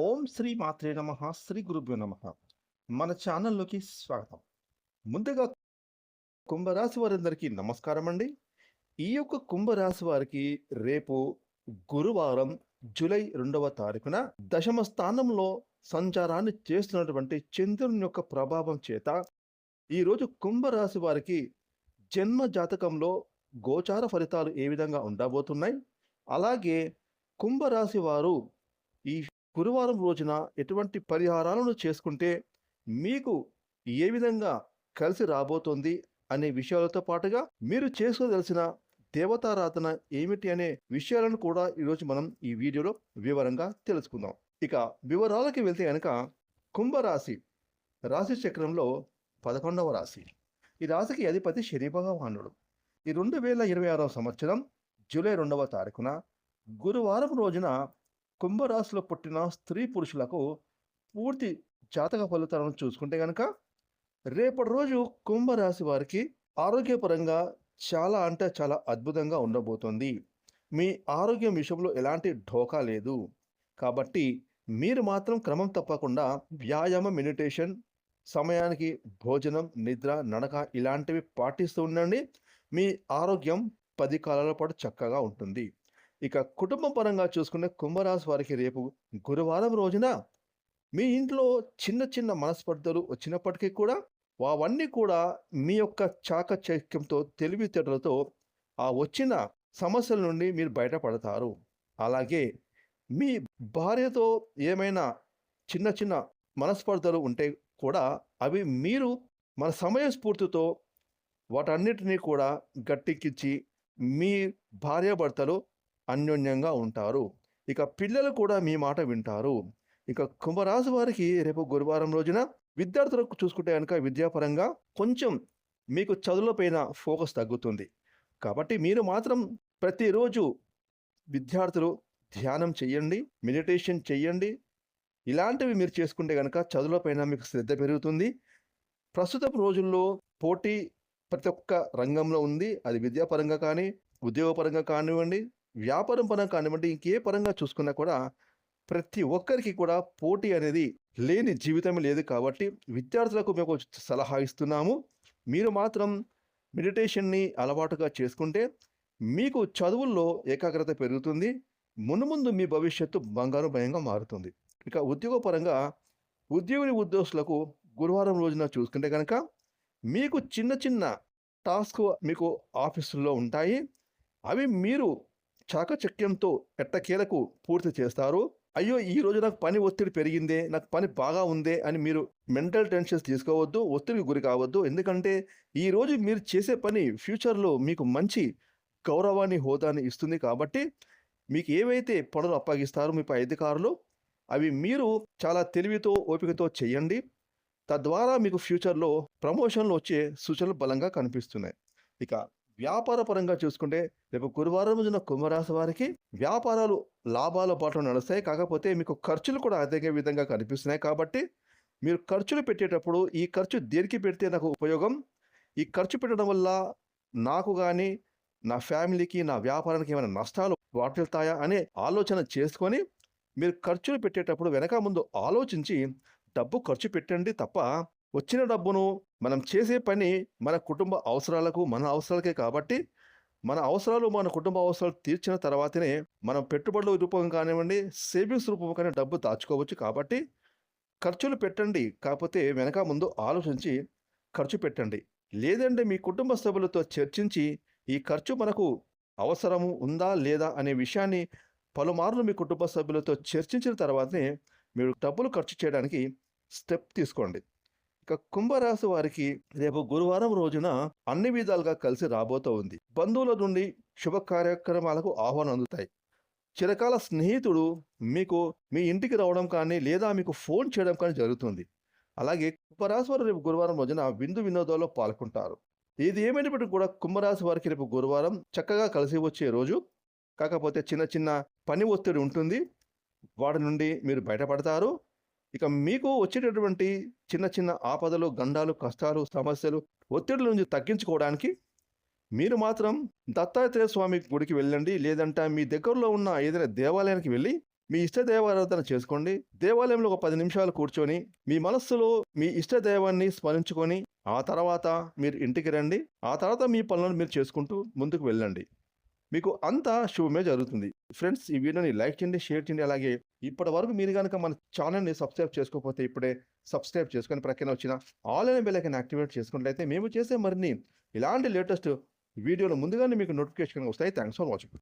ఓం శ్రీ మాత్రే నమః శ్రీ గురుభ్యో నమః. మన ఛానల్లోకి స్వాగతం. ముందుగా కుంభరాశి వారందరికీ నమస్కారం అండి. ఈ యొక్క కుంభరాశి వారికి రేపు గురువారం జూలై 2వ తారీఖున దశమ స్థానంలో సంచారాన్ని చేస్తున్నటువంటి చంద్రుని యొక్క ప్రభావం చేత ఈరోజు కుంభరాశి వారికి జన్మ జాతకంలో గోచార ఫలితాలు ఏ విధంగా ఉండబోతున్నాయి, అలాగే కుంభరాశి వారు ఈ గురువారం రోజున ఎటువంటి పరిహారాలను చేసుకుంటే మీకు ఏ విధంగా కలిసి రాబోతోంది అనే విషయాలతో పాటుగా మీరు చేసుకోదలసిన దేవతారాధన ఏమిటి అనే విషయాలను కూడా ఈరోజు మనం ఈ వీడియోలో వివరంగా తెలుసుకుందాం. ఇక వివరాలకి వెళ్తే కనుక కుంభరాశి రాశి చక్రంలో 11వ రాశి. ఈ రాశికి అధిపతి శని భగవానుడు. ఈ 2026వ సంవత్సరం జూలై 2వ తారీఖున గురువారం రోజున కుంభరాశిలో పుట్టిన స్త్రీ పురుషులకు పూర్తి జాతక ఫలితాలను చూసుకుంటే కనుక రేపటి రోజు కుంభరాశి వారికి ఆరోగ్యపరంగా చాలా అద్భుతంగా ఉండబోతోంది. మీ ఆరోగ్యం విషయంలో ఎలాంటి ఢోకా లేదు. కాబట్టి మీరు మాత్రం క్రమం తప్పకుండా వ్యాయామం, మెడిటేషన్, సమయానికి భోజనం, నిద్ర, నడక ఇలాంటివి పాటిస్తూ ఉండండి. మీ ఆరోగ్యం 10 కాలాల పాటు చక్కగా ఉంటుంది. ఇక కుటుంబ పరంగా చూసుకునే కుంభరాశి వారికి రేపు గురువారం రోజున మీ ఇంట్లో చిన్న మనస్పర్ధలు వచ్చినప్పటికీ కూడా అవన్నీ కూడా మీ యొక్క చాకచక్యంతో, తెలివితేటలతో ఆ వచ్చిన సమస్యల నుండి మీరు బయటపడతారు. అలాగే మీ భార్యతో ఏమైనా చిన్న మనస్పర్ధలు ఉంటే కూడా అవి మీరు మన సమయస్ఫూర్తితో వాటన్నిటినీ కూడా గట్టెక్కించి మీ భార్యాభర్తలు అన్యోన్యంగా ఉంటారు. ఇక పిల్లలు కూడా మీ మాట వింటారు. ఇక కుంభరాశి వారికి రేపు గురువారం రోజున విద్యార్థులకు చూసుకుంటే కనుక విద్యాపరంగా కొంచెం మీకు చదువులపైన ఫోకస్ తగ్గుతుంది. కాబట్టి మీరు మాత్రం ప్రతిరోజు విద్యార్థులు ధ్యానం చెయ్యండి, మెడిటేషన్ చెయ్యండి. ఇలాంటివి మీరు చేసుకుంటే కనుక చదువులపైన మీకు శ్రద్ధ పెరుగుతుంది. ప్రస్తుతం రోజుల్లో పోటీ ప్రతి ఒక్క రంగంలో ఉంది. అది విద్యాపరంగా కానీ, ఉద్యోగపరంగా కానివ్వండి, వ్యాపారం పరంగా కానివ్వండి, ఇంకే పరంగా చూసుకున్నా కూడా ప్రతి ఒక్కరికి కూడా పోటీ అనేది లేని జీవితం లేదు. కాబట్టి విద్యార్థులకు మేము సలహా ఇస్తున్నాము. మీరు మాత్రం మెడిటేషన్ని అలవాటుగా చేసుకుంటే మీకు చదువుల్లో ఏకాగ్రత పెరుగుతుంది. మునుముందు మీ భవిష్యత్తు బంగారుమయంగా మారుతుంది. ఇక ఉద్యోగపరంగా ఉద్యోగులకు గురువారం రోజున చూసుకుంటే కనుక మీకు చిన్న టాస్క్ మీకు ఆఫీసుల్లో ఉంటాయి. అవి మీరు చాకచక్యంతో ఎట్టకేలకు పూర్తి చేస్తారు. అయ్యో, ఈ రోజు నాకు పని ఒత్తిడి పెరిగిందే, నాకు పని బాగా ఉందే అని మీరు మెంటల్ టెన్షన్స్ తీసుకోవద్దు, ఒత్తిడికి గురి కావద్దు. ఎందుకంటే ఈరోజు మీరు చేసే పని ఫ్యూచర్లో మీకు మంచి గౌరవాన్ని, హోదాని ఇస్తుంది. కాబట్టి మీకు ఏవైతే పనులు అప్పగిస్తారో మీ పై అధికారులు, అవి మీరు చాలా తెలివితో, ఓపికతో చేయండి. తద్వారా మీకు ఫ్యూచర్లో ప్రమోషన్లు వచ్చే సూచనలు బలంగా కనిపిస్తున్నాయి. ఇక వ్యాపార పరంగా చూసుకుంటే రేపు గురువారం రోజున కుంభరాశి వారికి వ్యాపారాలు లాభాల బాటలో నడుస్తాయి. కాకపోతే మీకు ఖర్చులు కూడా అదే విధంగా కనిపిస్తున్నాయి. కాబట్టి మీరు ఖర్చులు పెట్టేటప్పుడు ఈ ఖర్చు దేనికి పెడితే నాకు ఉపయోగం, ఈ ఖర్చు పెట్టడం వల్ల నాకు కానీ, నా ఫ్యామిలీకి, నా వ్యాపారానికి ఏమైనా నష్టాలు వాటిల్తాయా అనే ఆలోచన చేసుకొని మీరు ఖర్చులు పెట్టేటప్పుడు వెనక ముందు ఆలోచించి డబ్బు ఖర్చు పెట్టండి. తప్ప వచ్చిన డబ్బును మనం చేసే పని మన కుటుంబ అవసరాలకు, మన అవసరాలకే. కాబట్టి మన అవసరాలు, మన కుటుంబ అవసరాలు తీర్చిన తర్వాతనే మనం పెట్టుబడుల రూపం కానివ్వండి, సేవింగ్స్ రూపం కానీ డబ్బు దాచుకోవచ్చు. కాబట్టి ఖర్చులు పెట్టండి, కాకపోతే వెనక ముందు ఆలోచించి ఖర్చు పెట్టండి. లేదంటే మీ కుటుంబ సభ్యులతో చర్చించి ఈ ఖర్చు మనకు అవసరము ఉందా లేదా అనే విషయాన్ని పలుమార్లు మీ కుటుంబ సభ్యులతో చర్చించిన తర్వాతనే మీరు డబ్బులు ఖర్చు చేయడానికి స్టెప్ తీసుకోండి. ఇక కుంభరాశి వారికి రేపు గురువారం రోజున అన్ని విధాలుగా కలిసి రాబోతూ ఉంది. బంధువుల నుండి శుభ కార్యక్రమాలకు ఆహ్వానం అందుతాయి. చిరకాల స్నేహితుడు మీకు మీ ఇంటికి రావడం కానీ, లేదా మీకు ఫోన్ చేయడం కానీ జరుగుతుంది. అలాగే కుంభరాశి వారు రేపు గురువారం రోజున విందు వినోదాల్లో పాల్గొంటారు. ఏది ఏమైనప్పటికీ కూడా కుంభరాశి వారికి రేపు గురువారం చక్కగా కలిసి వచ్చే రోజు. కాకపోతే చిన్న పని ఒత్తిడి ఉంటుంది. వాటి నుండి మీరు బయటపడతారు. ఇక మీకు వచ్చేటటువంటి చిన్న ఆపదలు, గండాలు, కష్టాలు, సమస్యలు, ఒత్తిడిల నుంచి తగ్గించుకోవడానికి మీరు మాత్రం దత్తాత్రేయ స్వామి గుడికి వెళ్ళండి. లేదంటే మీ దగ్గరలో ఉన్న ఏదైనా దేవాలయానికి వెళ్ళి మీ ఇష్ట దైవారాధన చేసుకోండి. దేవాలయంలో ఒక 10 నిమిషాలు కూర్చొని, మీ మనస్సులో మీ ఇష్ట దైవాన్ని స్మరించుకొని, ఆ తర్వాత మీరు ఇంటికి రండి. ఆ తర్వాత మీ పనులను మీరు చేసుకుంటూ ముందుకు వెళ్ళండి. మీకు అంతా శుభమే జరుగుతుంది. ఫ్రెండ్స్, ఈ వీడియోని లైక్ చేయండి, షేర్ చేయండి. అలాగే ఇప్పటివరకు మీరు గనక మన ఛానెల్‌ని సబ్స్క్రైబ్ చేసుకోకపోతే ఇప్పుడే సబ్స్క్రైబ్ చేసుకొని ప్రక్కన వచ్చిన ఆల్ అనే బెల్ ఐకాన్ యాక్టివేట్ చేసుకున్నట్లయితే మేము చేసే మరిన్ని ఇలాంటి లేటెస్ట్ వీడియోలు ముందుగానే మీకు నోటిఫికేషన్ వస్తాయి. Thanks for watching.